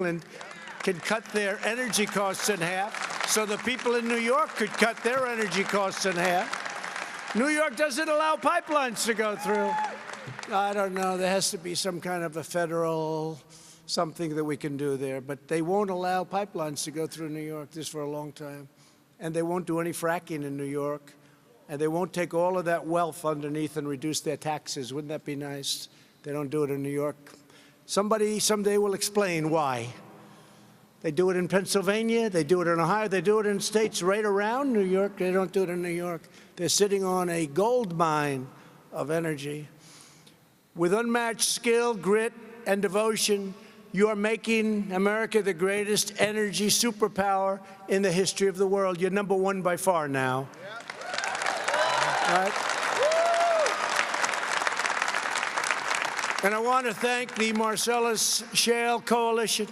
England can cut their energy costs in half, so the people in New York could cut their energy costs in half. New York doesn't allow pipelines to go through. I don't know. There has to be some kind of a federal something that we can do there. But they won't allow pipelines to go through New York this for a long time. And they won't do any fracking in New York. And they won't take all of that wealth underneath and reduce their taxes. Wouldn't that be nice? They don't do it in New York. Somebody someday will explain why. They do it in Pennsylvania. They do it in Ohio. They do it in states right around New York. They don't do it in New York. They're sitting on a gold mine of energy. With unmatched skill, grit, and devotion, you are making America the greatest energy superpower in the history of the world. You're number one by far now. Right? And I want to thank the Marcellus Shale Coalition,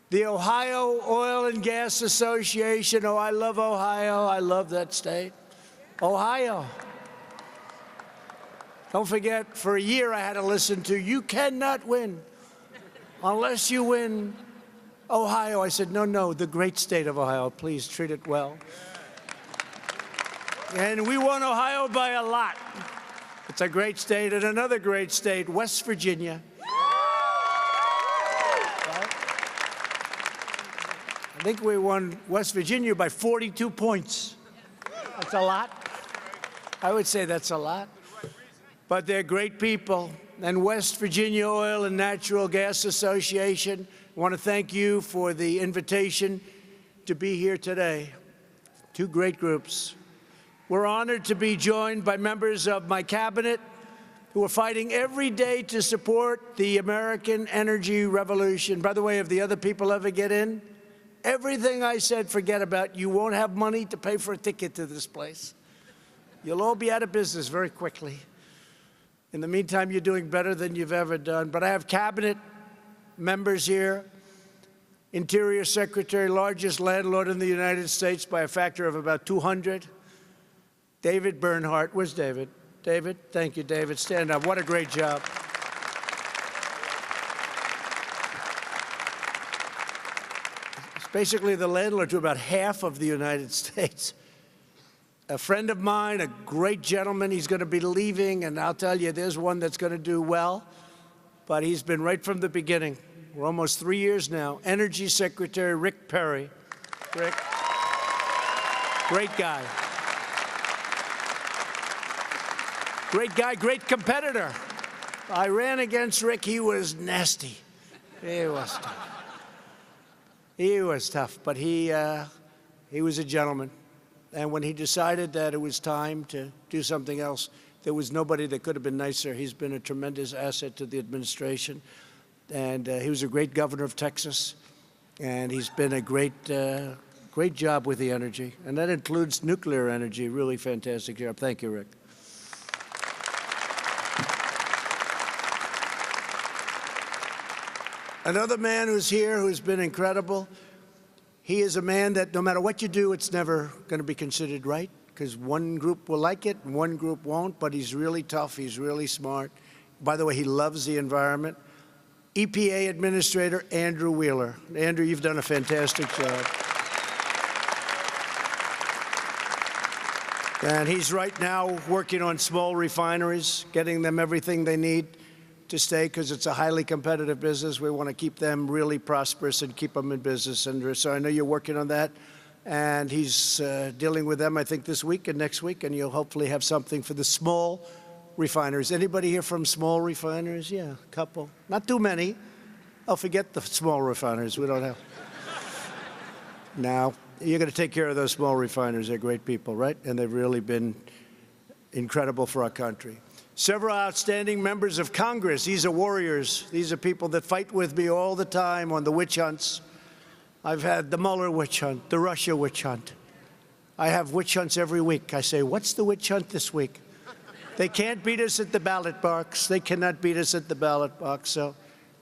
the Ohio Oil and Gas Association. Oh, I love Ohio. I love that state. Ohio. Don't forget, for a year I had to listen to, you cannot win unless you win Ohio. I said, no, the great state of Ohio. Please treat it well. And we won Ohio by a lot. It's a great state. And another great state, West Virginia. I think we won West Virginia by 42 points. That's a lot. I would say that's a lot. But they're great people. And West Virginia Oil and Natural Gas Association, I want to thank you for the invitation to be here today. Two great groups. We're honored to be joined by members of my cabinet who are fighting every day to support the American energy revolution. By the way, if the other people ever get in, everything I said, forget about. You won't have money to pay for a ticket to this place. You'll all be out of business very quickly. In the meantime, you're doing better than you've ever done. But I have cabinet members here, Interior Secretary, largest landlord in the United States by a factor of about 200. David Bernhardt. Where's David? David? Thank you, David. Stand up. What a great job. It's basically the landlord to about half of the United States. A friend of mine, a great gentleman, he's going to be leaving, and I'll tell you, there's one that's going to do well, but he's been right from the beginning. We're almost 3 years now. Energy Secretary Rick Perry. Rick, great guy. Great guy, great competitor. I ran against Rick. He was nasty. He was tough. He was tough, but he was a gentleman. And when he decided that it was time to do something else, there was nobody that could have been nicer. He's been a tremendous asset to the administration. And he was a great governor of Texas. And he's been a great job with the energy. And that includes nuclear energy. Really fantastic job. Thank you, Rick. Another man who's here who's been incredible. He is a man that no matter what you do, it's never going to be considered right, because one group will like it and one group won't, but he's really tough. He's really smart. By the way, he loves the environment. EPA Administrator Andrew Wheeler. Andrew, you've done a fantastic job. And he's right now working on small refineries, getting them everything they need to stay, because it's a highly competitive business. We want to keep them really prosperous and keep them in business. And so I know you're working on that. And he's dealing with them, I think, this week and next week. And you'll hopefully have something for the small refineries. Anybody here from small refineries? Yeah, a couple. Not too many. Oh, forget the small refineries. We don't have. Now, you're going to take care of those small refineries. They're great people, right? And they've really been incredible for our country. Several outstanding members of Congress. These are warriors. These are people that fight with me all the time on the witch hunts. I've had the Mueller witch hunt, the Russia witch hunt. I have witch hunts every week. I say, what's the witch hunt this week? They can't beat us at the ballot box. They cannot beat us at the ballot box. So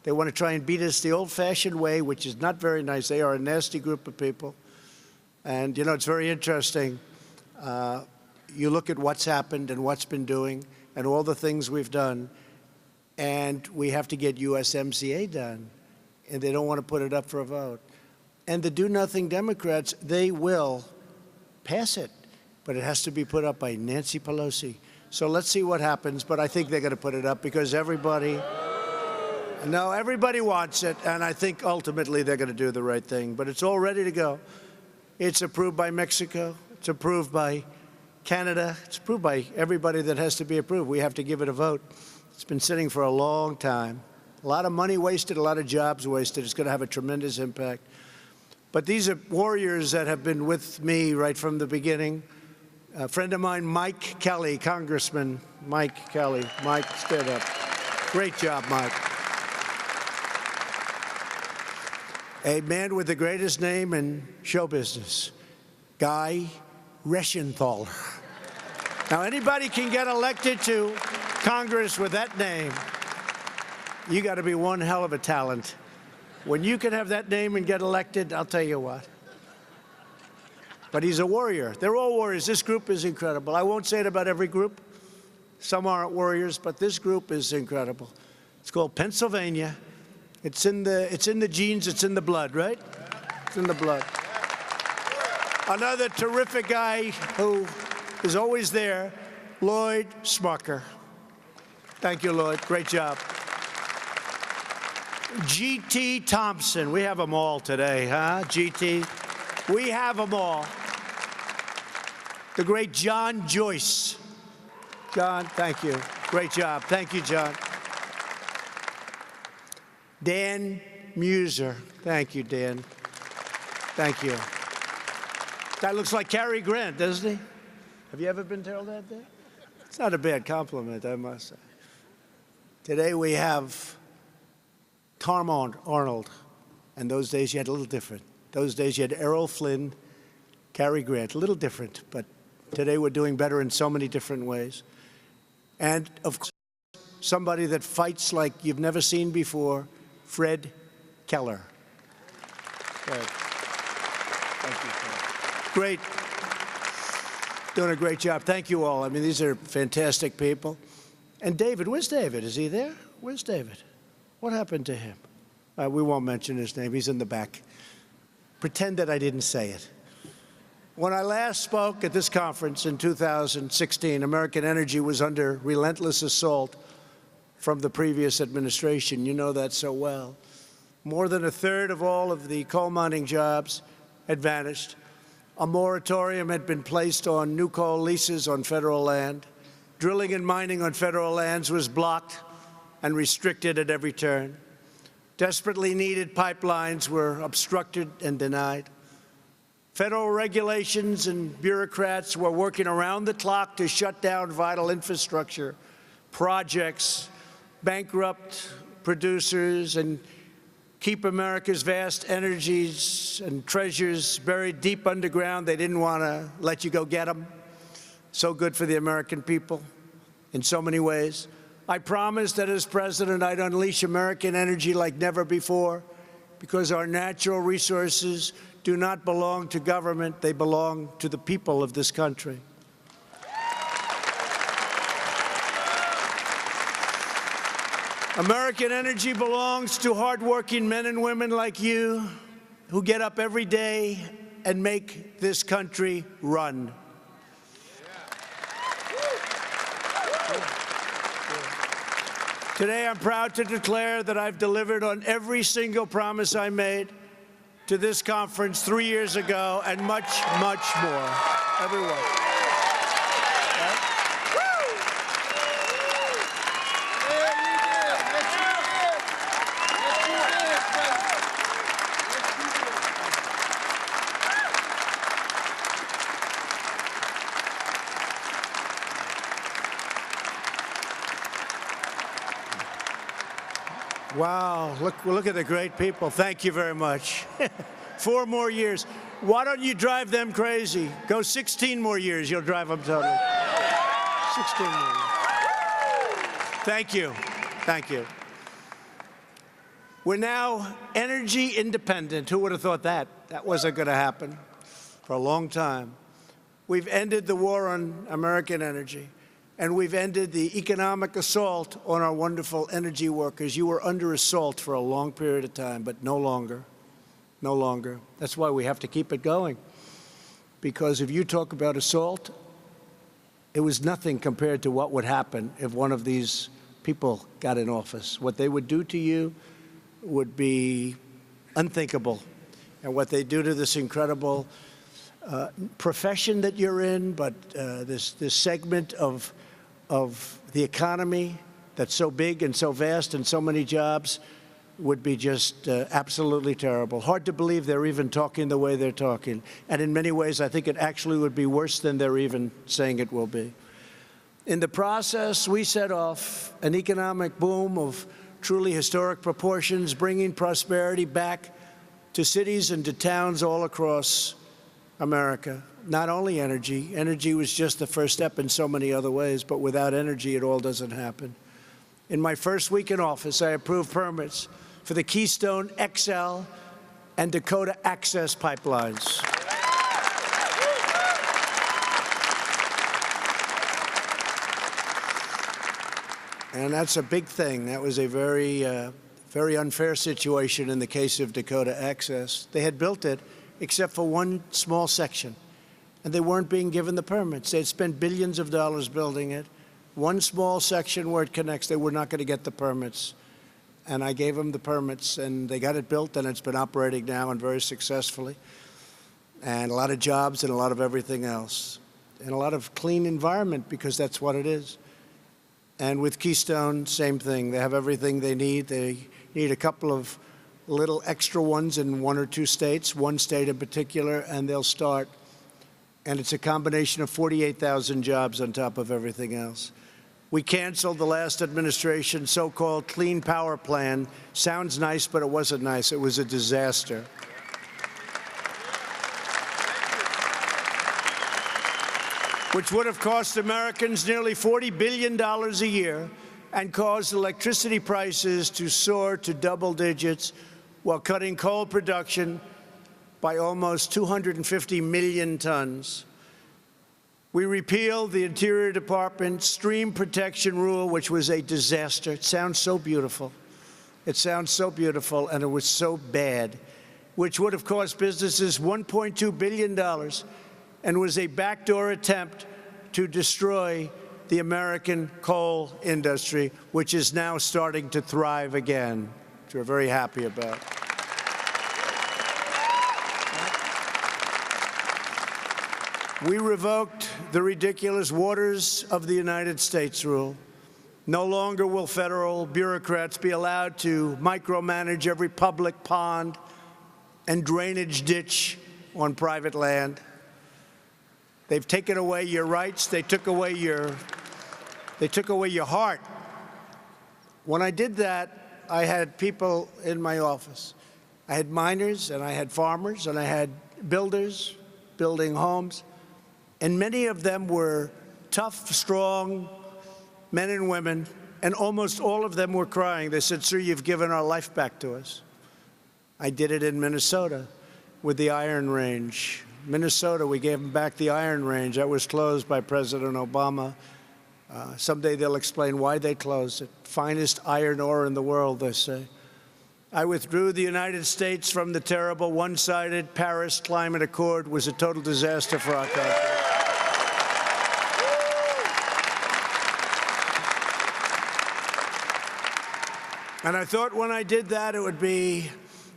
they want to try and beat us the old-fashioned way, which is not very nice. They are a nasty group of people. And, you know, it's very interesting. You look at what's happened and what's been doing, and all the things we've done, and we have to get USMCA done. and they don't want to put it up for a vote. And the do-nothing Democrats, they will pass it, but it has to be put up by Nancy Pelosi. So let's see what happens, but I think they're going to put it up because everybody wants it, and I think ultimately they're going to do the right thing. But it's all ready to go. It's approved by Mexico. It's approved by Canada. It's approved by everybody that has to be approved. We have to give it a vote. It's been sitting for a long time. A lot of money wasted, a lot of jobs wasted. It's going to have a tremendous impact. But these are warriors that have been with me right from the beginning. A friend of mine, Mike Kelly, Congressman Mike Kelly. Mike, stand up. Great job, Mike. A man with the greatest name in show business, Guy Reschenthaler. Now, anybody can get elected to Congress with that name. You got to be one hell of a talent. When you can have that name and get elected, I'll tell you what. But he's a warrior. They're all warriors. This group is incredible. I won't say it about every group. Some aren't warriors, but this group is incredible. It's called Pennsylvania. It's in the genes. It's in the blood, right? It's in the blood. Another terrific guy who is always there, Lloyd Smucker. Thank you, Lloyd. Great job. G.T. Thompson. We have them all today, huh? G.T. We have them all. The great John Joyce. John, thank you. Great job. Thank you, John. Dan Muser. Thank you, Dan. Thank you. That looks like Cary Grant, doesn't he? Have you ever been told that there? It's not a bad compliment, I must say. Today we have Tom Arnold. And those days you had a little different. Those days you had Errol Flynn, Cary Grant, a little different. But today we're doing better in so many different ways. And, of course, somebody that fights like you've never seen before, Fred Keller. Fred. Thank you, Fred. Great. Doing a great job. Thank you all. I mean, these are fantastic people. And David, where's David? Is he there? Where's David? What happened to him? We won't mention his name. He's in the back. Pretend that I didn't say it. When I last spoke at this conference in 2016, American energy was under relentless assault from the previous administration. You know that so well. More than a third of all of the coal mining jobs had vanished. A moratorium had been placed on new coal leases on federal land. Drilling and mining on federal lands was blocked and restricted at every turn. Desperately needed pipelines were obstructed and denied. Federal regulations and bureaucrats were working around the clock to shut down vital infrastructure, projects, bankrupt producers, and keep America's vast energies and treasures buried deep underground. They didn't want to let you go get them. So good for the American people in so many ways. I promised that as president, I'd unleash American energy like never before, because our natural resources do not belong to government. They belong to the people of this country. American energy belongs to hardworking men and women like you who get up every day and make this country run. Today, I'm proud to declare that I've delivered on every single promise I made to this conference 3 years ago, and much, much more. Everyone. Wow, look at the great people. Thank you very much. 4 more years. Why don't you drive them crazy? Go 16 more years, you'll drive them totally. 16 more years. Thank you. Thank you. We're now energy independent. Who would have thought that? That wasn't going to happen for a long time. We've ended the war on American energy. and we've ended the economic assault on our wonderful energy workers. You were under assault for a long period of time, but no longer. No longer. That's why we have to keep it going. Because if you talk about assault, it was nothing compared to what would happen if one of these people got in office. What they would do to you would be unthinkable. And what they do to this incredible profession that you're in, but this segment of the economy that's so big and so vast and so many jobs would be just absolutely terrible. Hard to believe they're even talking the way they're talking. And in many ways, I think it actually would be worse than they're even saying it will be. In the process, we set off an economic boom of truly historic proportions, bringing prosperity back to cities and to towns all across America. Not only energy. Energy was just the first step in so many other ways, but without energy, it all doesn't happen. In my first week in office, I approved permits for the Keystone XL and Dakota Access pipelines. And that's a big thing. That was a very unfair situation in the case of Dakota Access. They had built it except for one small section, and they weren't being given the permits. They had spent billions of dollars building it. One small section where it connects, they were not going to get the permits. And I gave them the permits, and they got it built, and it's been operating now and very successfully. And a lot of jobs and a lot of everything else. And a lot of clean environment, because that's what it is. And with Keystone, same thing. They have everything they need. They need a couple of little extra ones in one or two states, one state in particular, and they'll start. And it's a combination of 48,000 jobs on top of everything else. We canceled the last administration's so-called Clean Power Plan. Sounds nice, but it wasn't nice. It was a disaster. Which would have cost Americans nearly $40 billion a year and caused electricity prices to soar to double digits while cutting coal production by almost 250 million tons. We repealed the Interior Department stream protection rule, which was a disaster. It sounds so beautiful. It sounds so beautiful, and it was so bad, which would have cost businesses $1.2 billion and was a backdoor attempt to destroy the American coal industry, which is now starting to thrive again, which we're very happy about. We revoked the ridiculous Waters of the United States rule. No longer will federal bureaucrats be allowed to micromanage every public pond and drainage ditch on private land. They've taken away your rights. They took away your heart. When I did that, I had people in my office. I had miners, and I had farmers, and I had builders building homes. And many of them were tough, strong men and women, and almost all of them were crying. They said, "Sir, you've given our life back to us." I did it in Minnesota with the Iron Range. Minnesota, we gave them back the Iron Range. That was closed by President Obama. Someday they'll explain why they closed it. Finest iron ore in the world, they say. I withdrew the United States from the terrible one-sided Paris Climate Accord. It was a total disaster for our country. And I thought when I did that, it would be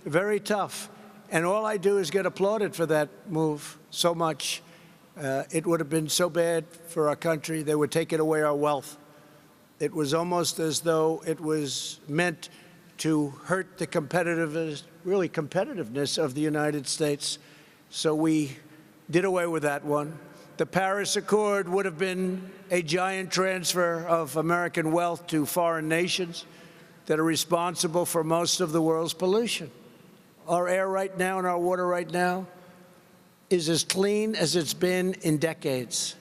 very tough. And all I do is get applauded for that move so much. It would have been so bad for our country. They were taking away our wealth. It was almost as though it was meant to hurt the competitiveness of the United States. So we did away with that one. The Paris Accord would have been a giant transfer of American wealth to foreign nations that are responsible for most of the world's pollution. Our air right now and our water right now is as clean as it's been in decades.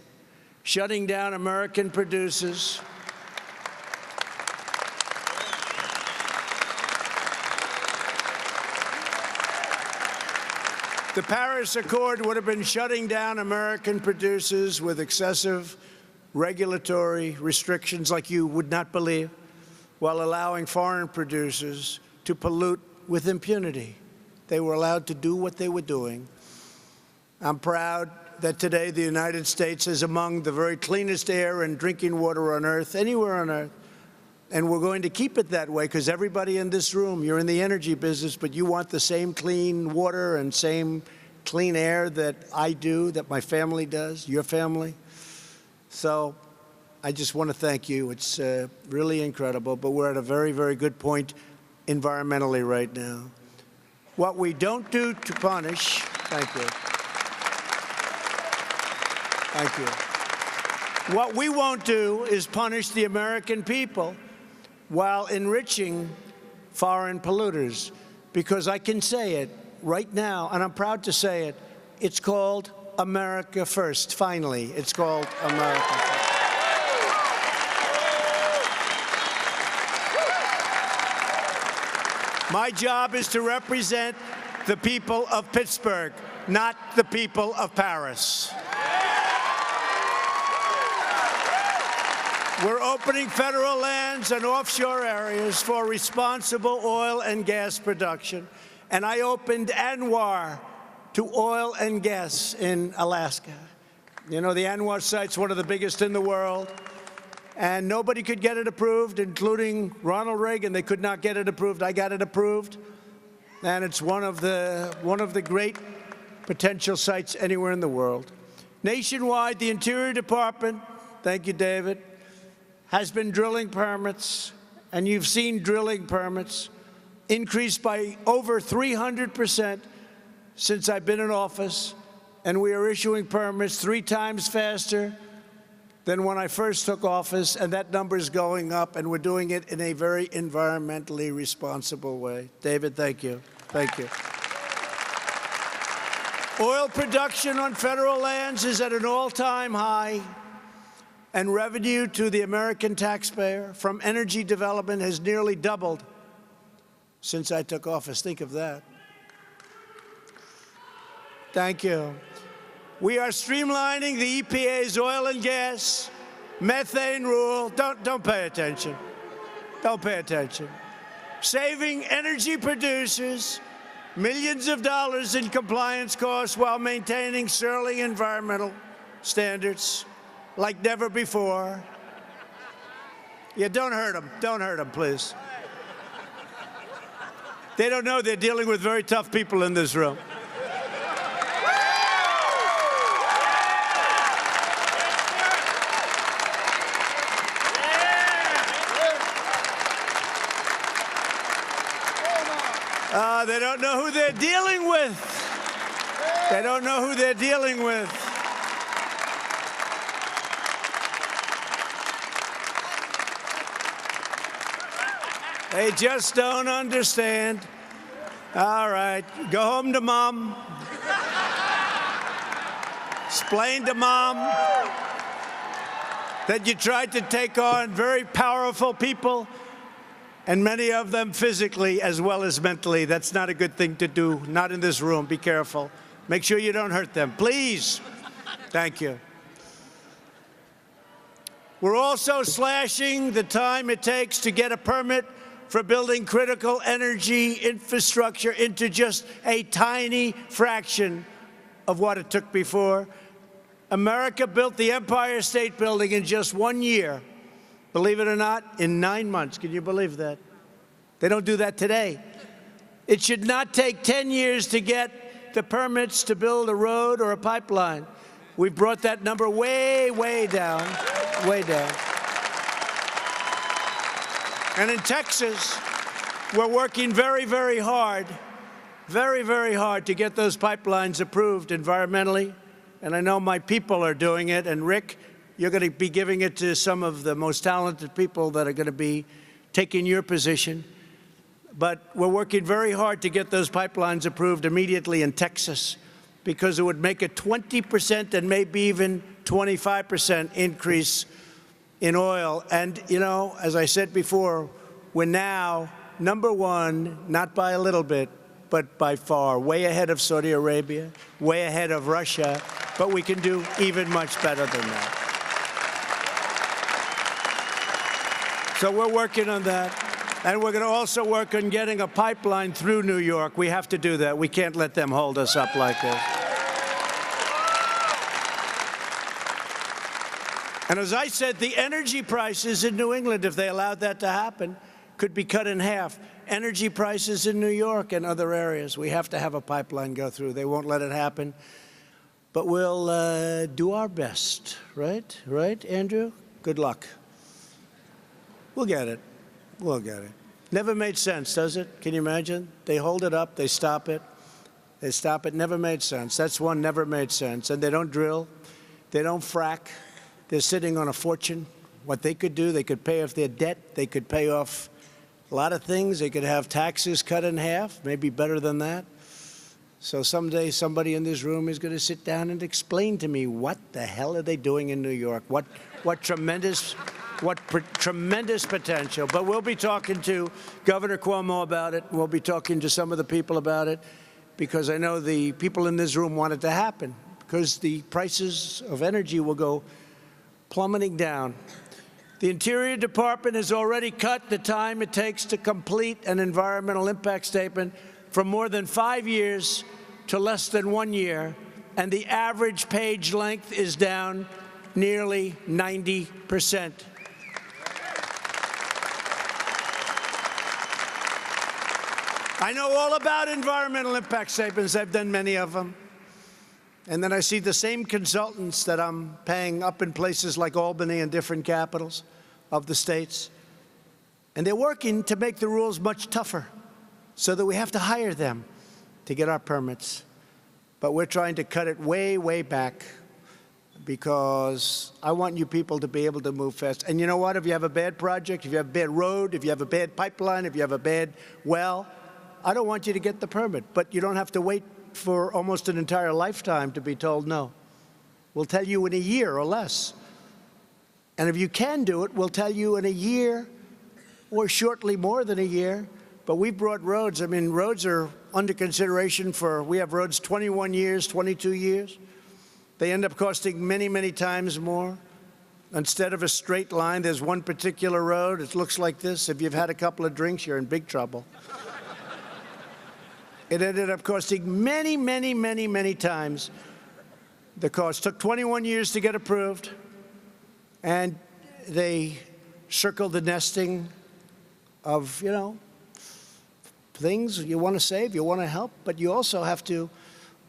Shutting down American producers. The Paris Accord would have been shutting down American producers with excessive regulatory restrictions like you would not believe, while allowing foreign producers to pollute with impunity. They were allowed to do what they were doing. I'm proud that today the United States is among the very cleanest air and drinking water on earth, anywhere on earth. And we're going to keep it that way because everybody in this room, you're in the energy business, but you want the same clean water and same clean air that I do, that my family does, your family. So I just want to thank you. It's really incredible, but we're at a very, very good point environmentally right now. What we don't do to punish, thank you. Thank you. What we won't do is punish the American people while enriching foreign polluters, because I can say it right now, and I'm proud to say it, it's called America First. Finally, it's called America First. My job is to represent the people of Pittsburgh, not the people of Paris. We're opening federal lands and offshore areas for responsible oil and gas production. And I opened ANWR to oil and gas in Alaska. You know, the ANWR site's one of the biggest in the world. And nobody could get it approved, including Ronald Reagan. They could not get it approved. I got it approved. And it's one of the great potential sites anywhere in the world. Nationwide, the Interior Department, thank you, David, has been drilling permits, and you've seen drilling permits increased by over 300% since I've been in office, and we are issuing permits 3 times faster than when I first took office, and that number is going up, and we're doing it in a very environmentally responsible way. David, thank you. Thank you. Oil production on federal lands is at an all-time high, and revenue to the American taxpayer from energy development has nearly doubled since I took office. Think of that. Thank you. We are streamlining the EPA's oil and gas methane rule. Don't pay attention. Don't pay attention. Saving energy producers millions of dollars in compliance costs while maintaining sterling environmental standards like never before. Yeah, don't hurt them. Don't hurt them, please. They don't know they're dealing with very tough people in this room. They don't know who they're dealing with. They don't know who they're dealing with. They just don't understand. All right, go home to Mom. Explain to Mom that you tried to take on very powerful people, and many of them physically as well as mentally. That's not a good thing to do, not in this room. Be careful. Make sure you don't hurt them, please. Thank you. We're also slashing the time it takes to get a permit for building critical energy infrastructure into just a tiny fraction of what it took before. America built the Empire State Building in just 1 year. Believe it or not, in 9 months. Can you believe that? They don't do that today. It should not take 10 years to get the permits to build a road or a pipeline. We've brought that number way, way down, way down. And in Texas, we're working very, very hard to get those pipelines approved environmentally. And I know my people are doing it. And Rick, you're going to be giving it to some of the most talented people that are going to be taking your position. But we're working very hard to get those pipelines approved immediately in Texas, because it would make a 20% and maybe even 25% increase in oil. And, you know, as I said before, we're now #1, not by a little bit, but by far, way ahead of Saudi Arabia, way ahead of Russia. But we can do even much better than that. So we're working on that. And we're going to also work on getting a pipeline through New York. We have to do that. We can't let them hold us up like this. And as I said, the energy prices in New England, if they allowed that to happen, could be cut in half. Energy prices in New York and other areas, we have to have a pipeline go through. They won't let it happen. But we'll do our best, right? Right, Andrew? Good luck. We'll get it. We'll get it. Never made sense, does it? Can you imagine? They hold it up, they stop it. They stop it. Never made sense. That's one never made sense. And they don't drill. They don't frack. They're sitting on a fortune. What they could do, they could pay off their debt. They could pay off a lot of things. They could have taxes cut in half, maybe better than that. So someday somebody in this room is going to sit down and explain to me what the hell are they doing in New York? What tremendous potential. But we'll be talking to Governor Cuomo about it. We'll be talking to some of the people about it, because I know the people in this room want it to happen, because the prices of energy will go plummeting down. The Interior Department has already cut the time it takes to complete an environmental impact statement from more than 5 years to less than 1 year, and the average page length is down nearly 90%. I know all about environmental impact statements. I've done many of them. And then I see the same consultants that I'm paying up in places like Albany and different capitals of the states. And they're working to make the rules much tougher so that we have to hire them to get our permits. But we're trying to cut it way, way back, because I want you people to be able to move fast. And you know what? If you have a bad project, if you have a bad road, if you have a bad pipeline, if you have a bad well, I don't want you to get the permit. But you don't have to wait for almost an entire lifetime to be told no. We'll tell you in a year or less. And if you can do it, we'll tell you in a year or shortly more than a year. But we've brought roads. I mean, roads are under consideration for, we have roads 21 years, 22 years. They end up costing many, many times more. Instead of a straight line, there's one particular road. It looks like this. If you've had a couple of drinks, you're in big trouble. It ended up costing many, many, many, many times the cost. Took 21 years to get approved, and they circled the nesting of, you know, things you want to save, you want to help, but you also have to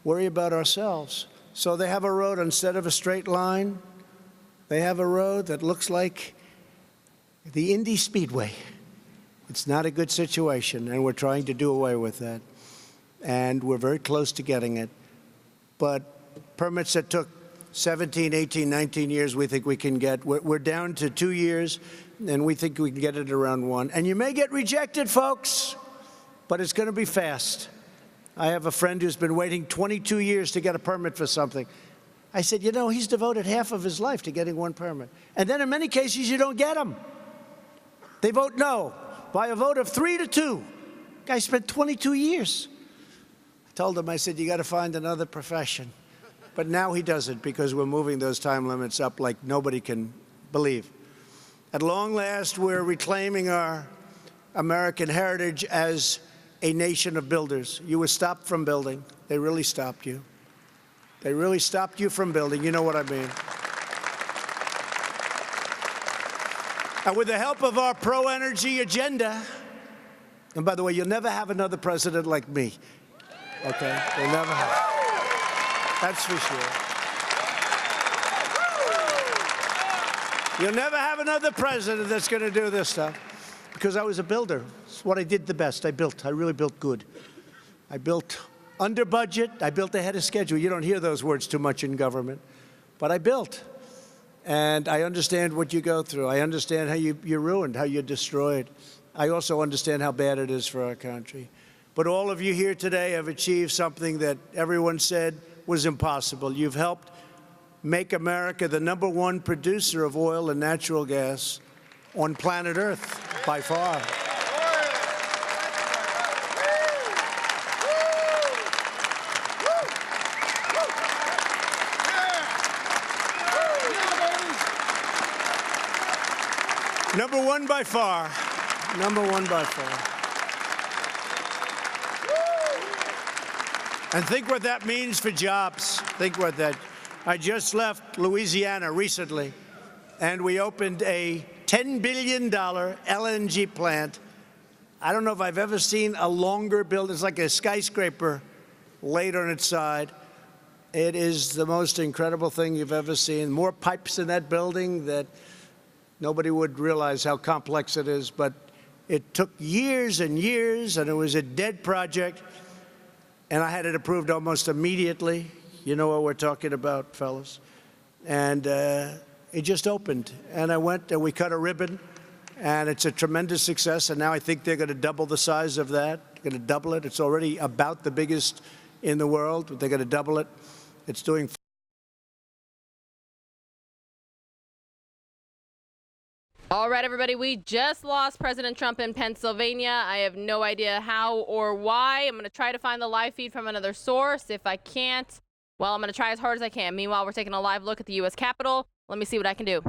worry about ourselves. So they have a road, instead of a straight line, they have a road that looks like the Indy Speedway. It's not a good situation, and we're trying to do away with that. And we're very close to getting it. But permits that took 17, 18, 19 years, we think we can get. We're down to 2 years, and we think we can get it around 1. And you may get rejected, folks, but it's going to be fast. I have a friend who's been waiting 22 years to get a permit for something. I said, you know, he's devoted half of his life to getting one permit. And then in many cases, you don't get them. They vote no by a vote of 3-2. Guy spent 22 years. Told him, I said, you got to find another profession. But now he doesn't, because we're moving those time limits up like nobody can believe. At long last, we're reclaiming our American heritage as a nation of builders. You were stopped from building. They really stopped you. They really stopped you from building. You know what I mean. And with the help of our pro-energy agenda, and by the way, you'll never have another president like me. Okay, we'll never have. That's for sure. You'll never have another president that's going to do this stuff, because I was a builder. It's what I did the best. I built. I really built good. I built under budget. I built ahead of schedule. You don't hear those words too much in government, but I built. And I understand what you go through. I understand how you're ruined, how you're destroyed. I also understand how bad it is for our country. But all of you here today have achieved something that everyone said was impossible. You've helped make America the #1 producer of oil and natural gas on planet Earth, by far. Number one by far. Number one by far. And think what that means for jobs. Think what that. I just left Louisiana recently, and we opened a $10 billion LNG plant. I don't know if I've ever seen a longer building. It's like a skyscraper laid on its side. It is the most incredible thing you've ever seen. More pipes in that building that nobody would realize how complex it is. But it took years and years, and it was a dead project. And I had it approved almost immediately. You know what we're talking about, fellas. And it just opened. And I went and we cut a ribbon. And it's a tremendous success. And now I think they're going to double the size of that. They're going to double it. It's already about the biggest in the world, but they're going to double it. It's doing. All right, everybody, we just lost President Trump in Pennsylvania. I have no idea how or why. I'm going to try to find the live feed from another source. If I can't, well, I'm going to try as hard as I can. Meanwhile, we're taking a live look at the U.S. Capitol. Let me see what I can do.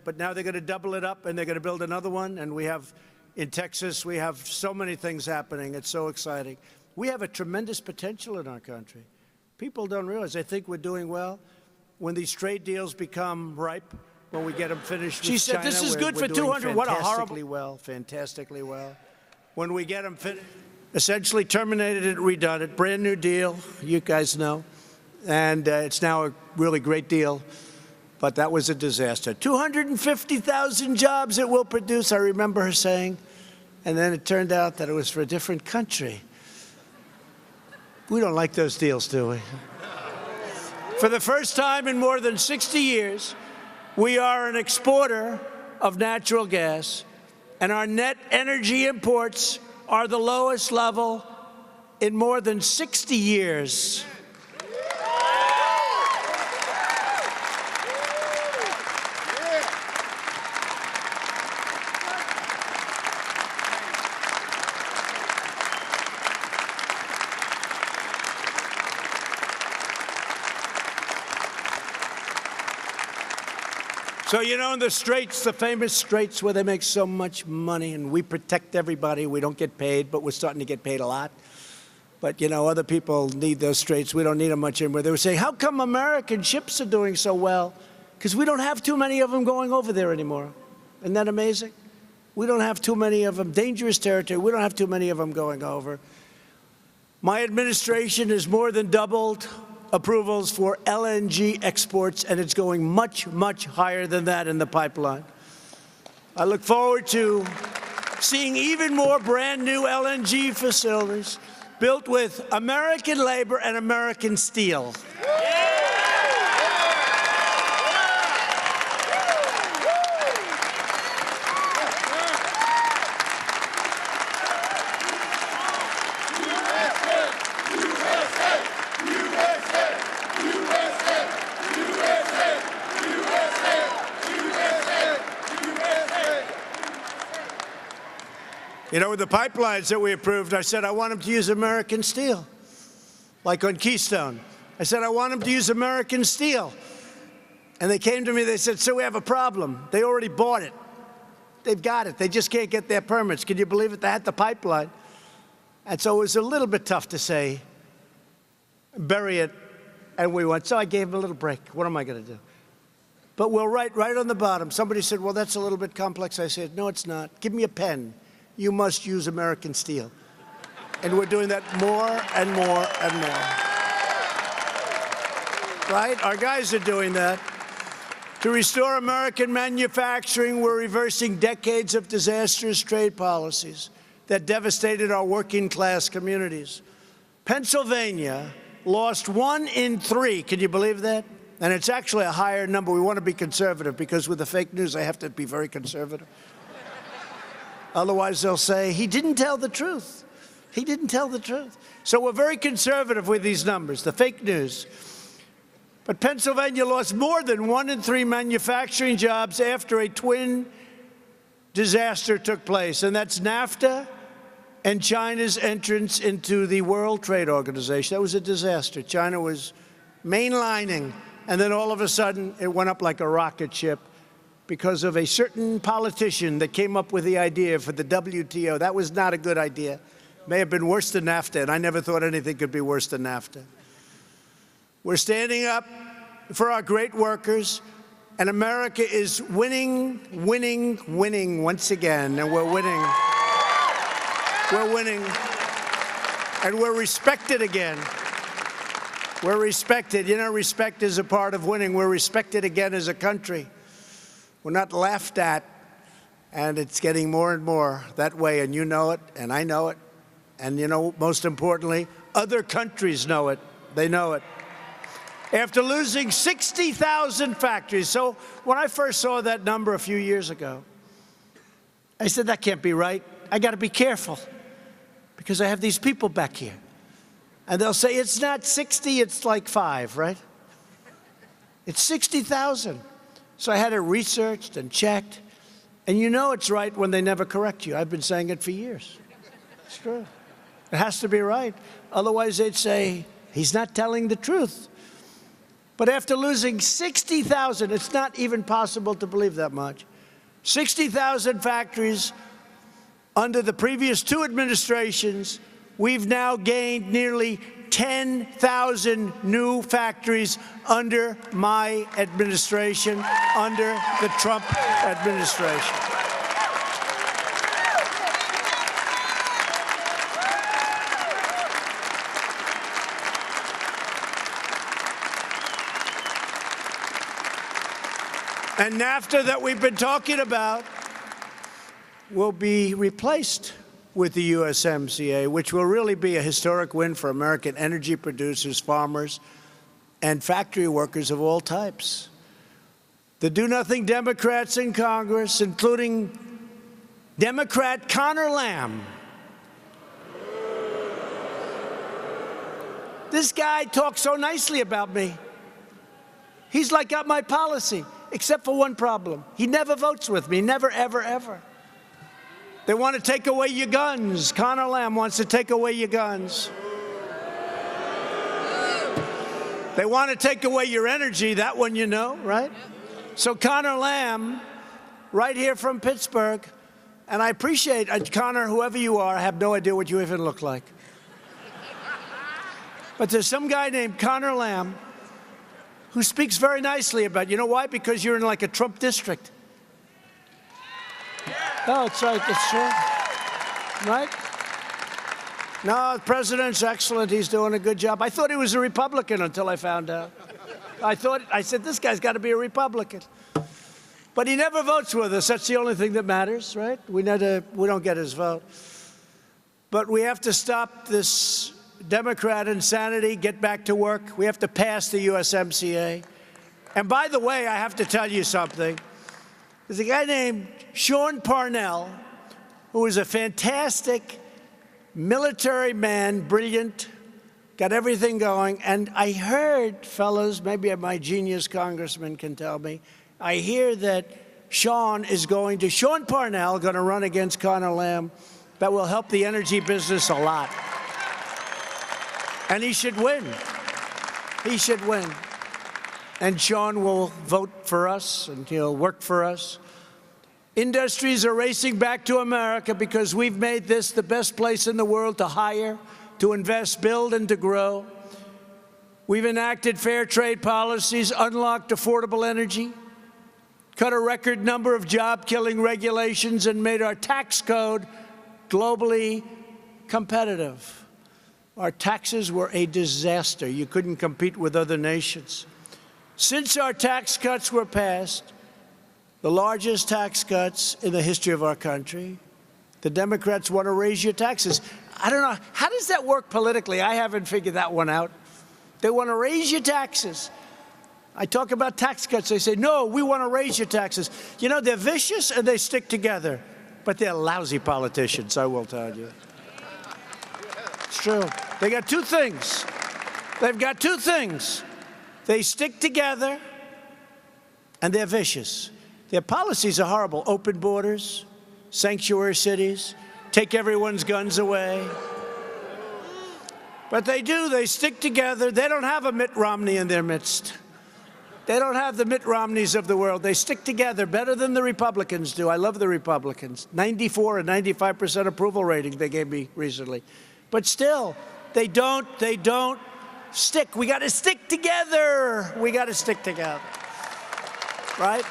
But now they're going to double it up, and they're going to build another one. And we have, in Texas, we have so many things happening. It's so exciting. We have a tremendous potential in our country. People don't realize. They think we're doing well. When these trade deals become ripe, when we get them finished with China, this is good for 200. What a horrible. Fantastically well. When we get them finished, essentially terminated it, redone it, brand new deal. You guys know, and it's now a really great deal. But that was a disaster. 250,000 jobs it will produce, I remember her saying. And then it turned out that it was for a different country. We don't like those deals, do we? For the first time in more than 60 years, we are an exporter of natural gas, and our net energy imports are the lowest level in more than 60 years. So, you know, in the Straits, the famous Straits where they make so much money and we protect everybody, we don't get paid, but we're starting to get paid a lot. But, you know, other people need those Straits. We don't need them much anymore. They were saying, how come American ships are doing so well? Because we don't have too many of them going over there anymore. Isn't that amazing? We don't have too many of them. Dangerous territory. We don't have too many of them going over. My administration has more than doubled approvals for LNG exports, and it's going much, much higher than that in the pipeline. I look forward to seeing even more brand new LNG facilities built with American labor and American steel. You know, with the pipelines that we approved, I said I want them to use American steel, like on Keystone. I said I want them to use American steel. And they came to me, they said, so we have a problem. They already bought it. They've got it. They just can't get their permits. Can you believe it? They had the pipeline. And so it was a little bit tough to say, bury it, and we went. So I gave them a little break. What am I going to do? But we'll write right on the bottom. Somebody said, well, that's a little bit complex. I said, no, it's not. Give me a pen. You must use American steel. And we're doing that more and more and more. Right? Our guys are doing that. To restore American manufacturing, we're reversing decades of disastrous trade policies that devastated our working-class communities. Pennsylvania lost 1 in 3. Can you believe that? And it's actually a higher number. We want to be conservative because with the fake news, I have to be very conservative. Otherwise, they'll say, he didn't tell the truth. He didn't tell the truth. So we're very conservative with these numbers, the fake news. But Pennsylvania lost more than 1 in 3 manufacturing jobs after a twin disaster took place, and that's NAFTA and China's entrance into the World Trade Organization. That was a disaster. China was mainlining, and then all of a sudden it went up like a rocket ship because of a certain politician that came up with the idea for the WTO. That was not a good idea. May have been worse than NAFTA, and I never thought anything could be worse than NAFTA. We're standing up for our great workers, and America is winning, winning, winning once again, and we're winning. We're winning, and we're respected again. We're respected. You know, respect is a part of winning. We're respected again as a country. We're not laughed at, and it's getting more and more that way, and you know it, and I know it, and you know, most importantly, other countries know it. They know it. After losing 60,000 factories. So when I first saw that number a few years ago, I said, that can't be right. I got to be careful because I have these people back here. And they'll say, it's not 60, it's like 5, right? It's 60,000. So I had it researched and checked. And you know it's right when they never correct you. I've been saying it for years. It's true. It has to be right. Otherwise, they'd say, he's not telling the truth. But after losing 60,000, it's not even possible to believe that much. 60,000 factories under the previous 2 administrations, we've now gained nearly 10,000 new factories under my administration, under the Trump administration. And NAFTA that we've been talking about will be replaced with the USMCA, which will really be a historic win for American energy producers, farmers, and factory workers of all types. The do-nothing Democrats in Congress, including Democrat Connor Lamb. This guy talks so nicely about me. He's like got my policy. Except for one problem. He never votes with me, never, ever, ever. They want to take away your guns. Connor Lamb wants to take away your guns. They want to take away your energy, that one you know, right? So Connor Lamb, right here from Pittsburgh, and I appreciate, Connor, whoever you are, I have no idea what you even look like. But there's some guy named Connor Lamb who speaks very nicely about, you know why? Because you're in like a Trump district. Oh, it's right, it's true. Right? No, the president's excellent, he's doing a good job. I thought he was a Republican until I found out. I said, this guy's got to be a Republican. But he never votes with us, that's the only thing that matters, right? We don't get his vote. But we have to stop this Democrat insanity, get back to work. We have to pass the USMCA. And by the way, I have to tell you something. There's a guy named Sean Parnell, who is a fantastic military man, brilliant, got everything going. And I heard, fellas, maybe my genius congressman can tell me, I hear that Sean Parnell going to run against Connor Lamb. That will help the energy business a lot. And he should win. He should win. And Sean will vote for us, and he'll work for us. Industries are racing back to America because we've made this the best place in the world to hire, to invest, build, and to grow. We've enacted fair trade policies, unlocked affordable energy, cut a record number of job-killing regulations, and made our tax code globally competitive. Our taxes were a disaster. You couldn't compete with other nations. Since our tax cuts were passed, the largest tax cuts in the history of our country, the Democrats want to raise your taxes. I don't know. How does that work politically? I haven't figured that one out. They want to raise your taxes. I talk about tax cuts. They say, no, we want to raise your taxes. You know, they're vicious and they stick together. But they're lousy politicians, I will tell you. It's true. They got two things. They've got two things. They stick together, and they're vicious. Their policies are horrible. Open borders, sanctuary cities, take everyone's guns away. But they do. They stick together. They don't have a Mitt Romney in their midst. They don't have the Mitt Romneys of the world. They stick together better than the Republicans do. I love the Republicans. 94 and 95% approval rating they gave me recently. But still, they don't stick. We got to stick together. We got to stick together. Right?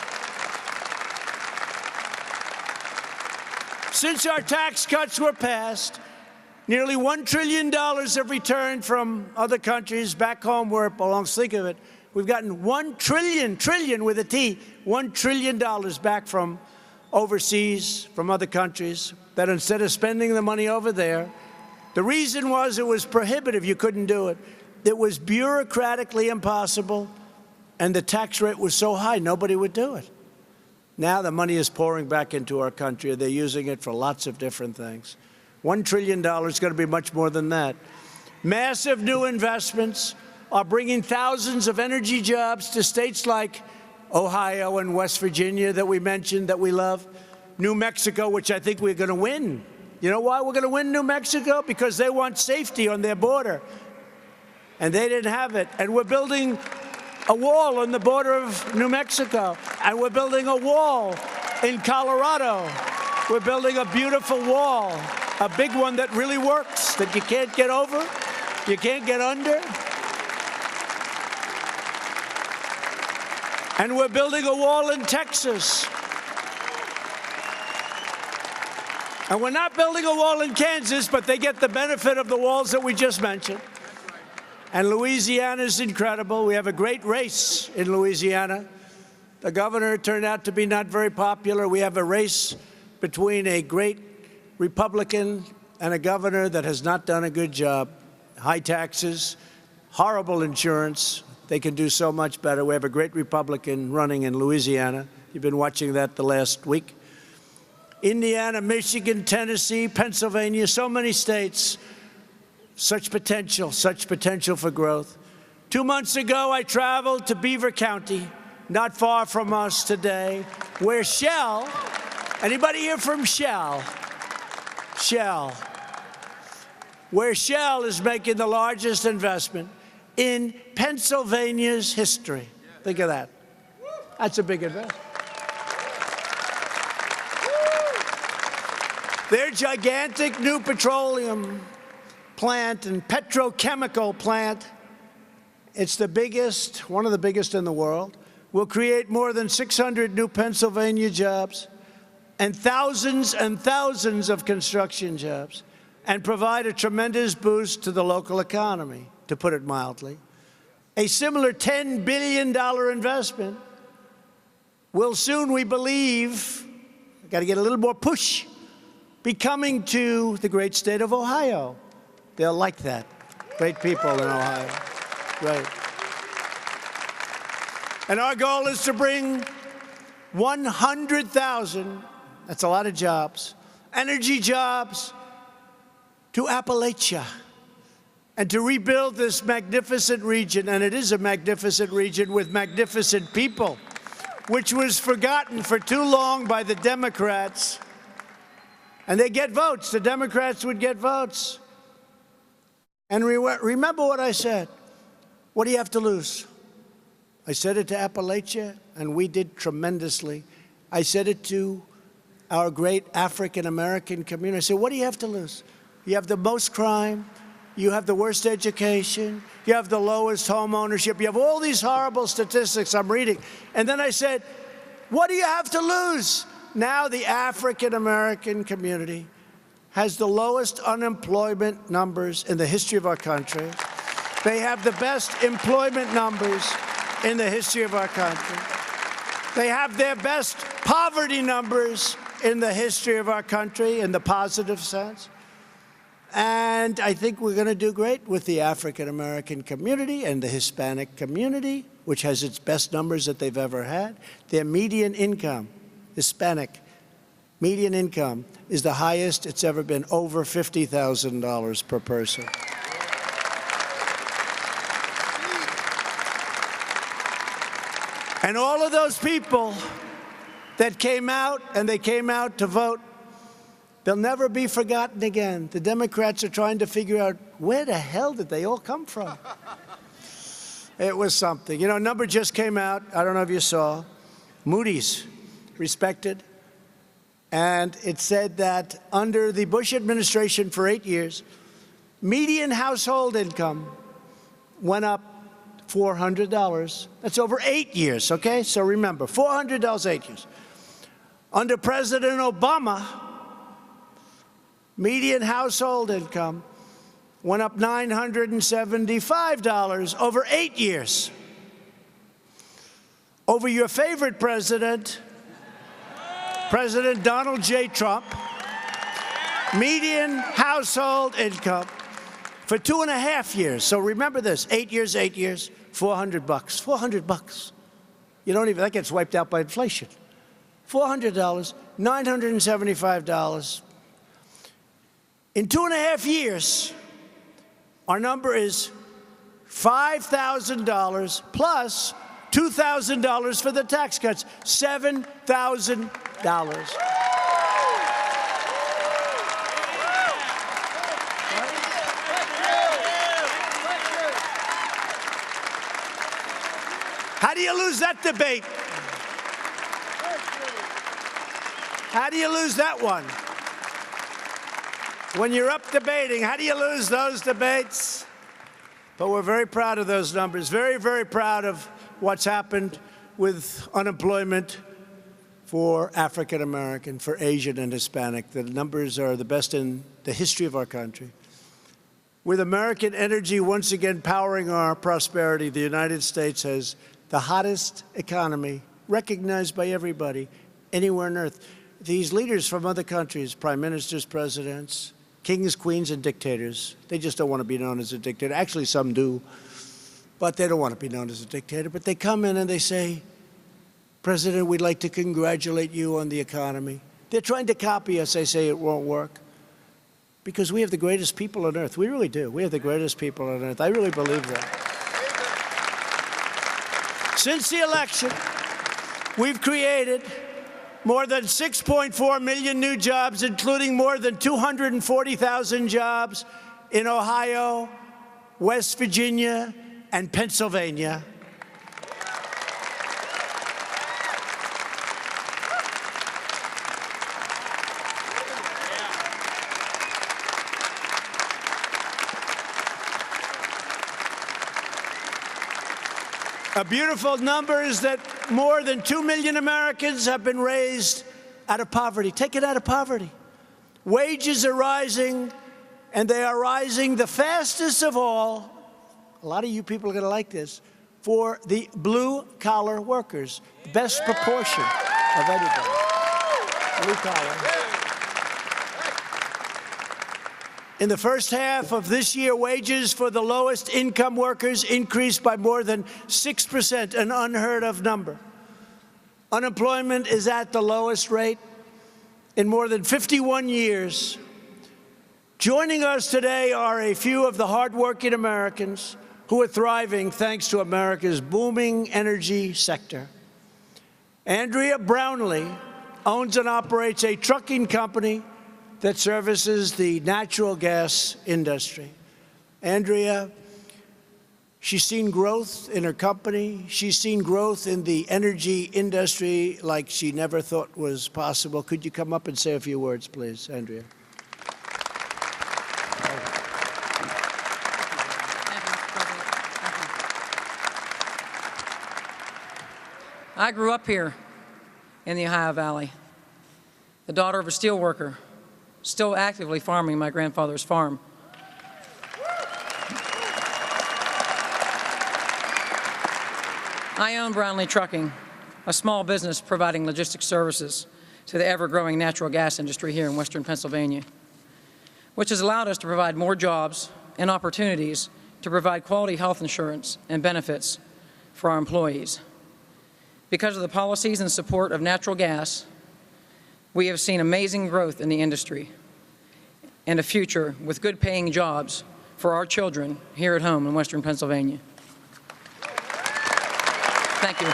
Since our tax cuts were passed, nearly $1 trillion have returned from other countries back home where it belongs. Think of it. We've gotten $1 trillion with a T, $1 trillion back from overseas, from other countries, that instead of spending the money over there, the reason was it was prohibitive. You couldn't do it. It was bureaucratically impossible, and the tax rate was so high, nobody would do it. Now the money is pouring back into our country. They're using it for lots of different things. $1 trillion is going to be much more than that. Massive new investments are bringing thousands of energy jobs to states like Ohio and West Virginia that we mentioned, that we love. New Mexico, which I think we're going to win. You know why we're going to win New Mexico? Because they want safety on their border. And they didn't have it. And we're building a wall on the border of New Mexico. And we're building a wall in Colorado. We're building a beautiful wall, a big one that really works, that you can't get over, you can't get under. And we're building a wall in Texas. And we're not building a wall in Kansas, but they get the benefit of the walls that we just mentioned. And Louisiana is incredible. We have a great race in Louisiana. The governor turned out to be not very popular. We have a race between a great Republican and a governor that has not done a good job. High taxes, horrible insurance. They can do so much better. We have a great Republican running in Louisiana. You've been watching that the last week. Indiana, Michigan, Tennessee, Pennsylvania, so many states. Such potential for growth. 2 months ago, I traveled to Beaver County, not far from us today, where Shell, anybody here from Shell? Shell. Where Shell is making the largest investment in Pennsylvania's history. Think of that. That's a big investment. Their gigantic new petroleum plant and petrochemical plant, it's the biggest, one of the biggest in the world, will create more than 600 new Pennsylvania jobs and thousands of construction jobs, and provide a tremendous boost to the local economy, to put it mildly. A similar $10 billion investment will soon, we believe, got to get a little more push, be coming to the great state of Ohio. They'll like that. Great people in Ohio. Great. And our goal is to bring 100,000, that's a lot of jobs, energy jobs, to Appalachia, and to rebuild this magnificent region. And it is a magnificent region with magnificent people, which was forgotten for too long by the Democrats. And they get votes. The Democrats would get votes. And remember what I said. What do you have to lose? I said it to Appalachia, and we did tremendously. I said it to our great African-American community. I said, what do you have to lose? You have the most crime. You have the worst education. You have the lowest home ownership. You have all these horrible statistics I'm reading. And then I said, what do you have to lose? Now the African-American community has the lowest unemployment numbers in the history of our country. They have the best employment numbers in the history of our country. They have their best poverty numbers in the history of our country, in the positive sense. And I think we're going to do great with the African-American community and the Hispanic community, which has its best numbers that they've ever had. Their median income, Hispanic, median income is the highest it's ever been, over $50,000 per person. And all of those people that came out, and they came out to vote, they'll never be forgotten again. The Democrats are trying to figure out, where the hell did they all come from? It was something. You know, a number just came out. I don't know if you saw. Moody's, respected. And it said that under the Bush administration for 8 years, median household income went up $400. That's over 8 years, okay? So remember, $400, 8 years. Under President Obama, median household income went up $975 over 8 years. Over your favorite president, President Donald J. Trump, median household income for 2.5 years. So remember this, 8 years, 400 bucks, 400 bucks. You don't even, that gets wiped out by inflation. $400, $975. In 2.5 years, our number is $5,000 plus $2,000 for the tax cuts, $7,000. How do you lose that debate? How do you lose that one? When you're up debating, how do you lose those debates? But we're very proud of those numbers, very, very proud of what's happened with unemployment for African American, for Asian and Hispanic. The numbers are the best in the history of our country. With American energy once again powering our prosperity, the United States has the hottest economy, recognized by everybody, anywhere on earth. These leaders from other countries, prime ministers, presidents, kings, queens, and dictators, they just don't want to be known as a dictator. Actually, some do, but they don't want to be known as a dictator. But they come in and they say, President, we'd like to congratulate you on the economy. They're trying to copy us. They say it won't work. Because we have the greatest people on earth. We really do. We have the greatest people on earth. I really believe that. Since the election, we've created more than 6.4 million new jobs, including more than 240,000 jobs in Ohio, West Virginia, and Pennsylvania. A beautiful number is that more than 2 million Americans have been raised out of poverty, taken out of poverty. Wages are rising, and they are rising the fastest of all. A lot of you people are going to like this, for the blue-collar workers, the best proportion of anybody. Blue-collar. In the first half of this year, wages for the lowest income workers increased by more than 6%, an unheard of number. Unemployment is at the lowest rate in more than 51 years. Joining us today are a few of the hardworking Americans who are thriving thanks to America's booming energy sector. Andrea Brownlee owns and operates a trucking company that services the natural gas industry. Andrea, she's seen growth in her company. She's seen growth in the energy industry like she never thought was possible. Could you come up and say a few words, please, Andrea? I grew up here in the Ohio Valley, the daughter of a steel worker, still actively farming my grandfather's farm. I own Brownlee Trucking, a small business providing logistics services to the ever-growing natural gas industry here in western Pennsylvania, which has allowed us to provide more jobs and opportunities to provide quality health insurance and benefits for our employees. Because of the policies and support of natural gas, We have seen amazing growth in the industry and a future with good-paying jobs for our children here at home in Western Pennsylvania. Thank you.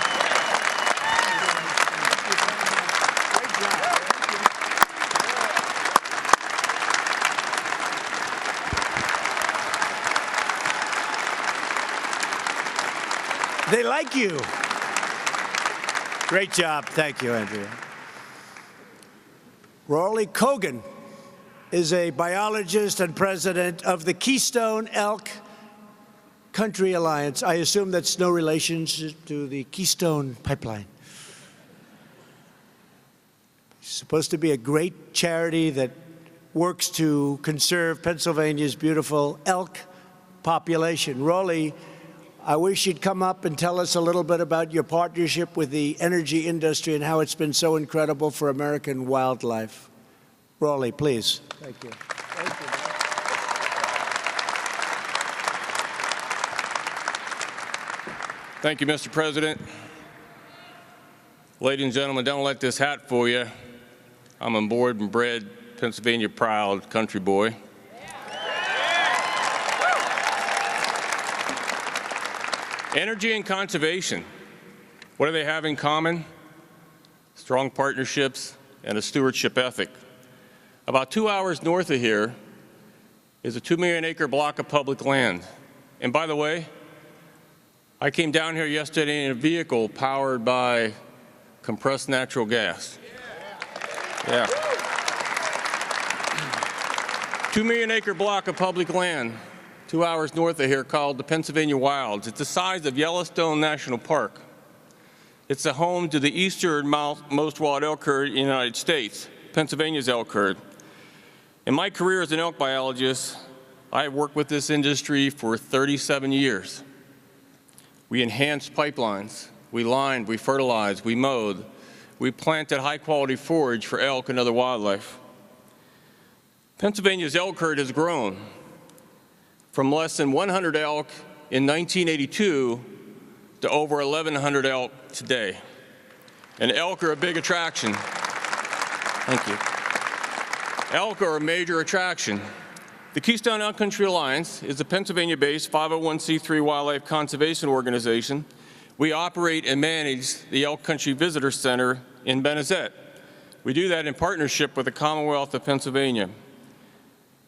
They like you. Great job. Thank you, Andrea. Rolly Kogan is a biologist and president of the Keystone Elk Country Alliance. I assume that's no relation to the Keystone Pipeline. It's supposed to be a great charity that works to conserve Pennsylvania's beautiful elk population. Rolly, I wish you'd come up and tell us a little bit about your partnership with the energy industry and how it's been so incredible for American wildlife. Rolly, please. Thank you. Thank you. Thank you, Mr. President. Ladies and gentlemen, don't let this hat fool you. I'm a born and bred Pennsylvania proud country boy. Energy and conservation, what do they have in common? Strong partnerships and a stewardship ethic. About 2 hours north of here is a 2 million acre block of public land. And by the way, I came down here yesterday in a vehicle powered by compressed natural gas. Yeah. 2 million acre block of public land 2 hours north of here called the Pennsylvania Wilds. It's the size of Yellowstone National Park. It's the home to the easternmost wild elk herd in the United States, Pennsylvania's elk herd. In my career as an elk biologist, I have worked with this industry for 37 years. We enhanced pipelines, we lined, we fertilized, we mowed, we planted high-quality forage for elk and other wildlife. Pennsylvania's elk herd has grown from less than 100 elk in 1982 to over 1,100 elk today. And elk are a big attraction. Thank you. Elk are a major attraction. The Keystone Elk Country Alliance is a Pennsylvania-based 501c3 wildlife conservation organization. We operate and manage the Elk Country Visitor Center in Benezet. We do that in partnership with the Commonwealth of Pennsylvania.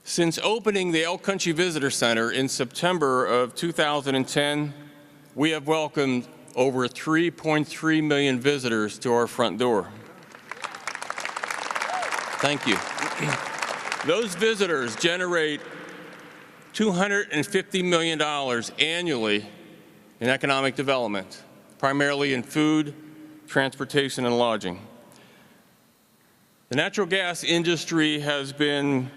Since opening the Elk Country Visitor Center in September of 2010, we have welcomed over 3.3 million visitors to our front door. Thank you. Those visitors generate $250 million annually in economic development, primarily in food, transportation, and lodging. The natural gas industry has been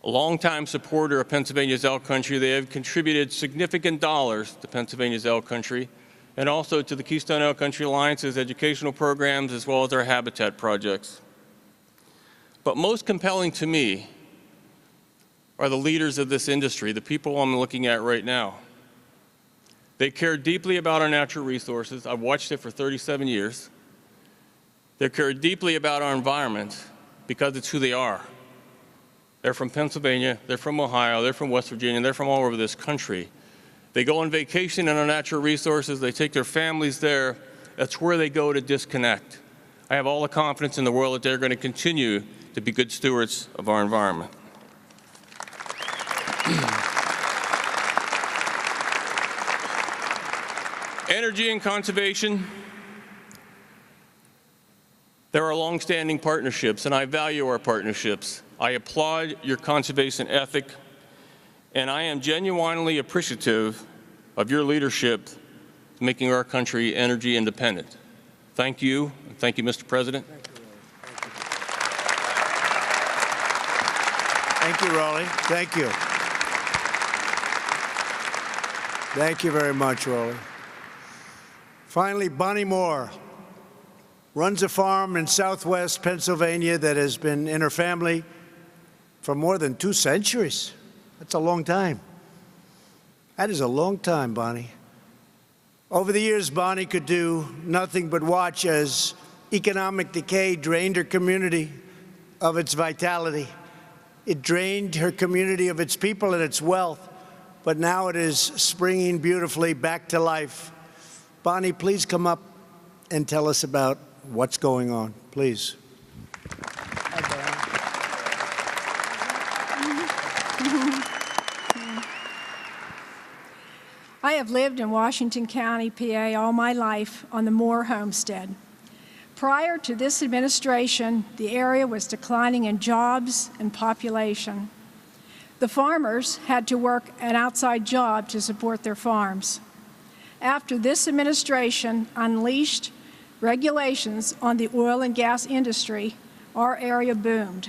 a longtime supporter of Pennsylvania's elk country. They have contributed significant dollars to Pennsylvania's elk country and also to the Keystone Elk Country Alliance's educational programs as well as our habitat projects. But most compelling to me are the leaders of this industry, the people I'm looking at right now. They care deeply about our natural resources. I've watched it for 37 years. They care deeply about our environment because it's who they are. They're from Pennsylvania, they're from Ohio, they're from West Virginia, they're from all over this country. They go on vacation in our natural resources, they take their families there. That's where they go to disconnect. I have all the confidence in the world that they're going to continue to be good stewards of our environment. Energy and conservation. There are long-standing partnerships, and I value our partnerships. I applaud your conservation ethic, and I am genuinely appreciative of your leadership in making our country energy independent. Thank you. Thank you, Mr. President. Thank you, Rolly. Thank you. Thank you very much, Rolly. Finally, Bonnie Moore runs a farm in southwest Pennsylvania that has been in her family for more than 2 centuries. That's a long time. That is a long time, Bonnie. Over the years, Bonnie could do nothing but watch as economic decay drained her community of its vitality. It drained her community of its people and its wealth, but now it is springing beautifully back to life. Bonnie, please come up and tell us about what's going on, please. I have lived in Washington County, PA, all my life on the Moore homestead. Prior to this administration, the area was declining in jobs and population. The farmers had to work an outside job to support their farms. After this administration unleashed regulations on the oil and gas industry, our area boomed.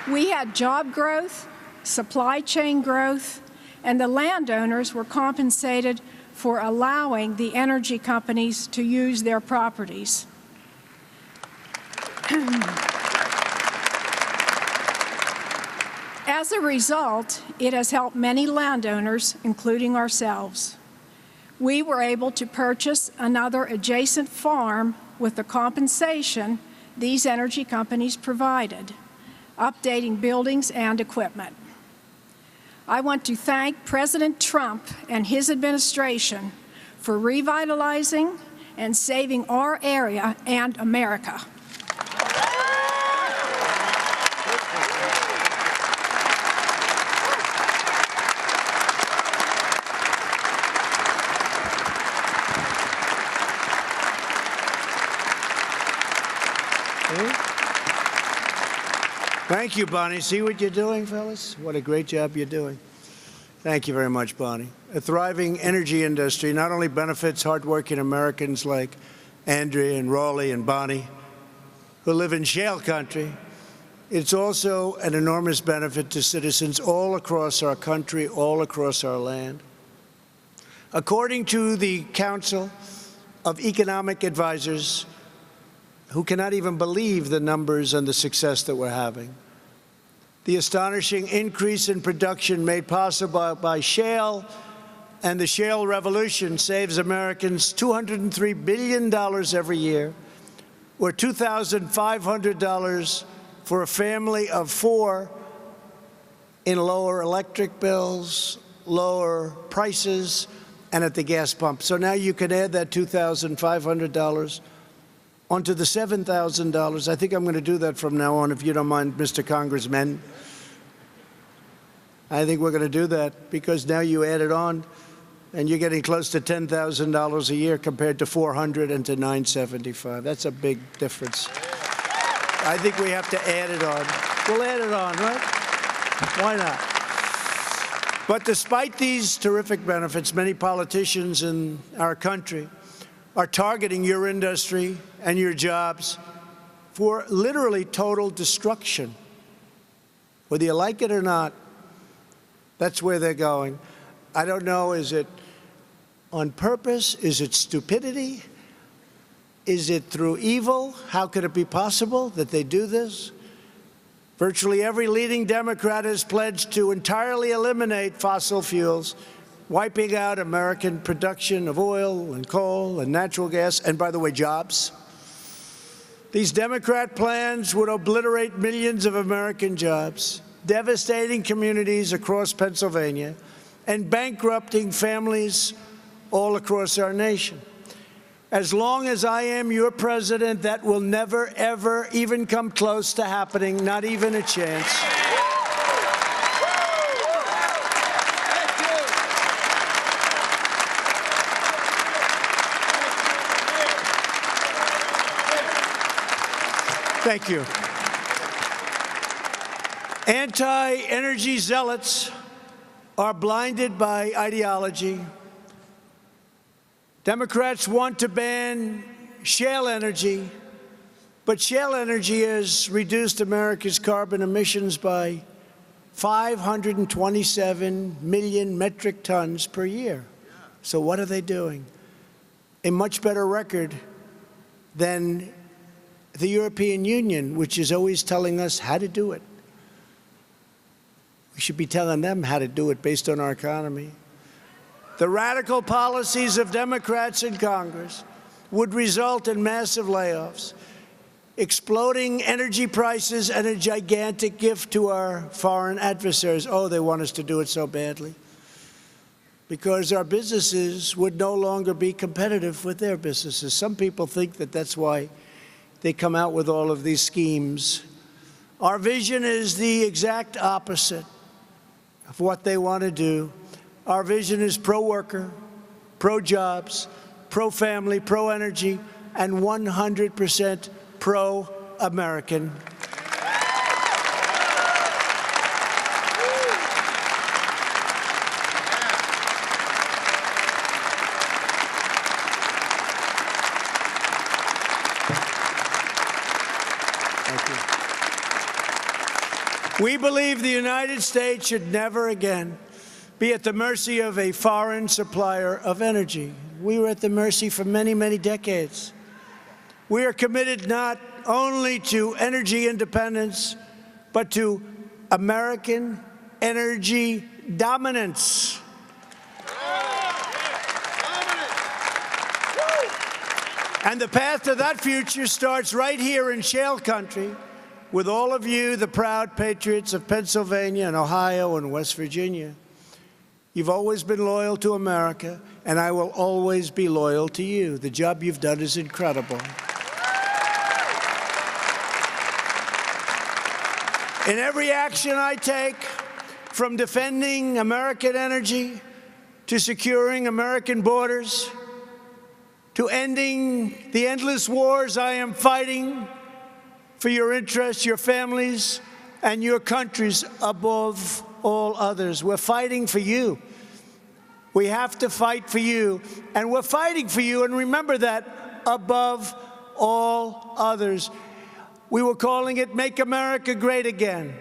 We had job growth, supply chain growth, and the landowners were compensated for allowing the energy companies to use their properties. As a result, it has helped many landowners, including ourselves. We were able to purchase another adjacent farm with the compensation these energy companies provided, updating buildings and equipment. I want to thank President Trump and his administration for revitalizing and saving our area and America. Thank you, Bonnie. See what you're doing, fellas? What a great job you're doing. Thank you very much, Bonnie. A thriving energy industry not only benefits hardworking Americans like Andrea and Raleigh and Bonnie, who live in shale country, it's also an enormous benefit to citizens all across our country, all across our land. According to the Council of Economic Advisors, who cannot even believe the numbers and the success that we're having, the astonishing increase in production made possible by shale and the shale revolution saves Americans $203 billion every year, or $2,500 for a family of 4 in lower electric bills, lower prices, and at the gas pump. So now you can add that $2,500 onto the $7,000. I think I'm going to do that from now on, if you don't mind, Mr. Congressman. I think we're going to do that because now you add it on, and you're getting close to $10,000 a year compared to $400 and to $975. That's a big difference. I think we have to add it on. We'll add it on, right? Why not? But despite these terrific benefits, many politicians in our country are targeting your industry and your jobs for literally total destruction. Whether you like it or not, that's where they're going. I don't know, is it on purpose? Is it stupidity? Is it through evil? How could it be possible that they do this? Virtually every leading Democrat has pledged to entirely eliminate fossil fuels, wiping out American production of oil and coal and natural gas, and by the way, jobs. These Democrat plans would obliterate millions of American jobs, devastating communities across Pennsylvania, and bankrupting families all across our nation. As long as I am your president, that will never, ever even come close to happening, not even a chance. Thank you. Anti-energy zealots are blinded by ideology. Democrats want to ban shale energy, but shale energy has reduced America's carbon emissions by 527 million metric tons per year. So what are they doing? A much better record than the European Union, which is always telling us how to do it. We should be telling them how to do it based on our economy. The radical policies of Democrats in Congress would result in massive layoffs, exploding energy prices, and a gigantic gift to our foreign adversaries. Oh, they want us to do it so badly, because our businesses would no longer be competitive with their businesses. Some people think that that's why they come out with all of these schemes. Our vision is the exact opposite of what they want to do. Our vision is pro-worker, pro-jobs, pro-family, pro-energy, and 100% pro-American. We believe the United States should never again be at the mercy of a foreign supplier of energy. We were at the mercy for many, many decades. We are committed not only to energy independence, but to American energy dominance. And the path to that future starts right here in shale country with all of you, the proud patriots of Pennsylvania and Ohio and West Virginia. You've always been loyal to America, and I will always be loyal to you. The job you've done is incredible. In every action I take, from defending American energy to securing American borders, to ending the endless wars I am fighting for your interests, your families, and your countries above all others. We're fighting for you. We have to fight for you, and we're fighting for you, and remember that, above all others. We were calling it Make America Great Again.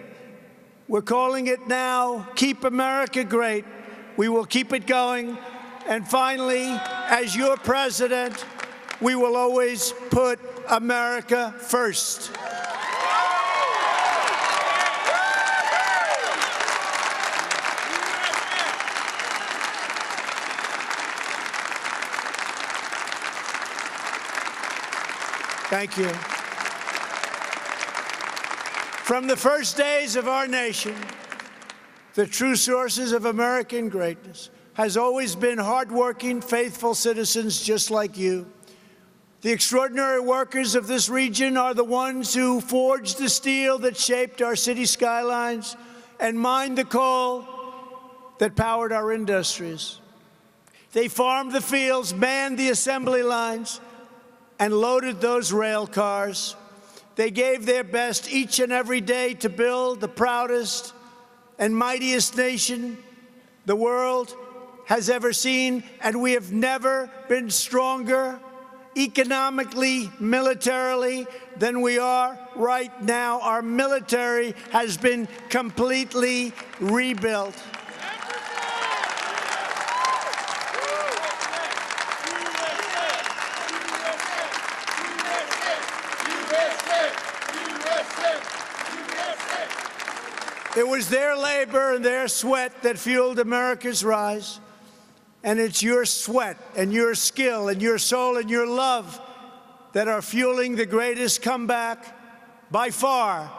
We're calling it now Keep America Great. We will keep it going. And finally, as your president, we will always put America first. Thank you. From the first days of our nation, the true sources of American greatness has always been hardworking, faithful citizens just like you. The extraordinary workers of this region are the ones who forged the steel that shaped our city skylines and mined the coal that powered our industries. They farmed the fields, manned the assembly lines, and loaded those rail cars. They gave their best each and every day to build the proudest and mightiest nation the world has ever seen, and we have never been stronger economically, militarily, than we are right now. Our military has been completely rebuilt. It was their labor and their sweat that fueled America's rise. And it's your sweat and your skill and your soul and your love that are fueling the greatest comeback by far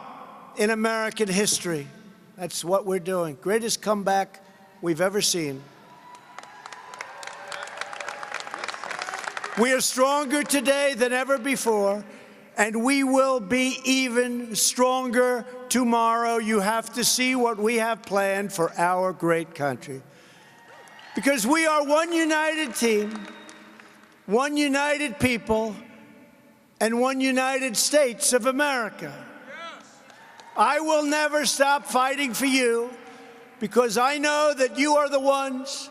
in American history. That's what we're doing. Greatest comeback we've ever seen. We are stronger today than ever before, and we will be even stronger tomorrow. You have to see what we have planned for our great country. Because we are one united team, one united people, and one United States of America. I will never stop fighting for you, because I know that you are the ones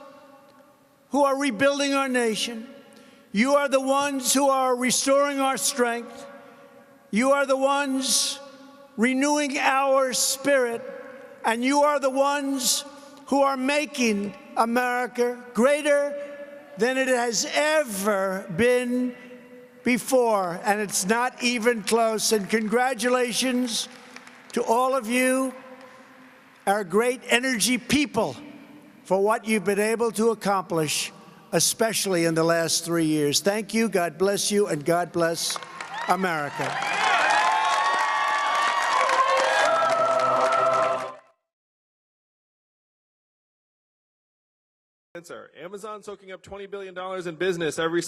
who are rebuilding our nation. You are the ones who are restoring our strength. You are the ones renewing our spirit, and you are the ones who are making America greater than it has ever been before, and it's not even close. And congratulations to all of you, our great energy people for what you've been able to accomplish, especially in the last 3 years. Thank you, God bless you, and God bless America. Amazon soaking up $20 billion in business every